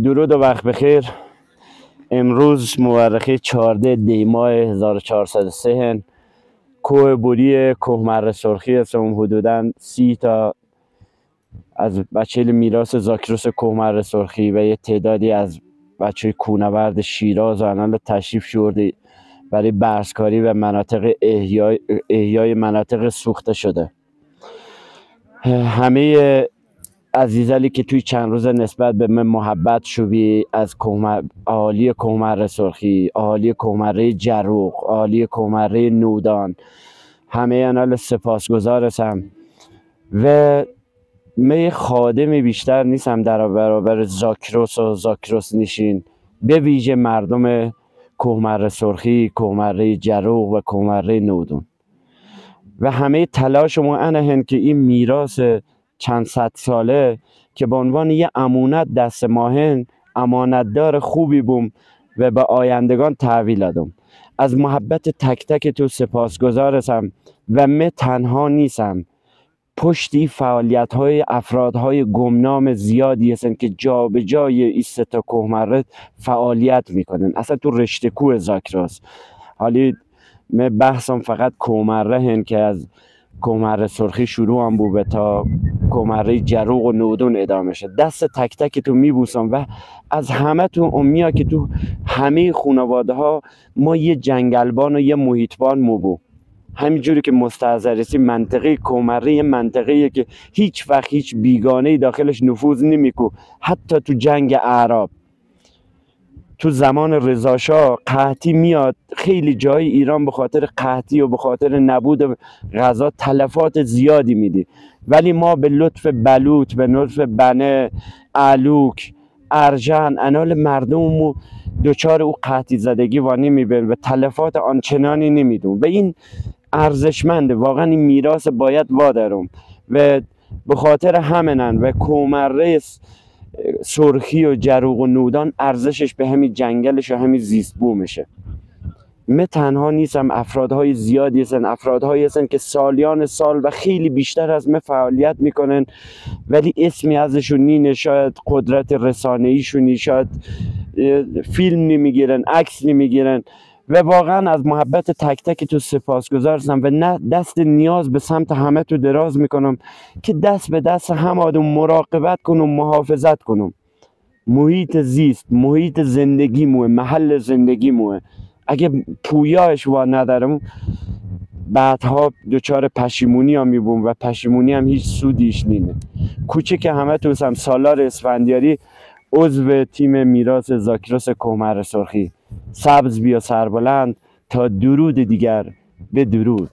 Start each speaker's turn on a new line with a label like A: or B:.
A: درود و وقت بخیر. امروز مورخه 14 دی ماه 1403 کوه بوری کوهمره سرخی هستم. حدوداً 30 تا از بچه میراث زاکروس کوهمره سرخی و یه تعدادی از بچه کوهنورد شیراز و الان تشریف شورده برای برزکاری و مناطق احیای مناطق سوخته شده. همه عزیزانی که توی چند روز نسبت به من محبت شوی از اهالی کوهمره سرخی، اهالی کوهمره جروق، اهالی کوهمره نودان، همه انال سپاسگزار هستم و من خادم بیشتر نیستم در برابر زاکروس و زاکروس نشین، به ویژه مردم کوهمره سرخی، کوهمره جروق و کوهمره نودان و همه تلاش ما انه که این میراث چند صد ساله که به عنوان یه امانت دست ماهن امانتدار خوبی بوم و به آیندگان تحویل دادم. از محبت تک تک تو سپاسگزار هستم و من تنها نیستم. پشتی فعالیت های افرادهای گمنام زیادی هستن که جا به جای این سه تا کوهمره فعالیت میکنن، اصلا تو رشته کوه زاکروس. حالی من بحثم فقط کوهمره هن که از کوهمره سرخی شروع هم بود تا کوهمره جروق و نودون ادامه شد. دست تک تک تو میبوسم و از همه تو امیا که تو همه خانواده ها ما یه جنگلبان و یه محیطبان مو. همینجوری که مستحضرسی منطقه کوهمره یه منطقه‌ایه که هیچ وقت هیچ بیگانه‌ای داخلش نفوذ نمیکو. حتی تو جنگ اعراب تو زمان رضا شاه قحطی میاد، خیلی جای ایران به خاطر قحطی و به خاطر نبود غذا تلفات زیادی میدی، ولی ما به لطف بلوط، به لطف بنه، علوک، ارژن، انال مردممو دوچار او قحطی زدگی وانی میبین و تلفات آنچنانی نمیدون و این ارزشمنده. واقعا این میراث باید وادارم و به خاطر همینن و کوهمره سرخی و جروق و نودان ارزشش به همین جنگلش و همین زیست بومشه. من تنها نیستم، افرادهای زیادی هستن، افرادهایی هستن که سالیان سال و خیلی بیشتر از من فعالیت میکنن ولی اسمی ازشون نینه، شاید قدرت رسانه‌ایشونی، شاید فیلم نمیگیرن، عکس نمیگیرن و واقعا از محبت تک تک تو سپاسگزار هستم و نه دست نیاز به سمت همه تو دراز میکنم که دست به دست هم آدم مراقبت کنم، محافظت کنم. محیط زیست، محیط زندگی موه، محل زندگی موه. اگه پویاش وا ندارم بعدها دوچار پشیمونی هم میبوم و پشیمونی هم هیچ سودیش نینه. کوچک همه تو هم سالار اسفندیاری، عضو تیم میراث زاکروس کوهمره سرخی. سبز بیا سربلند تا درود دیگر، به درود.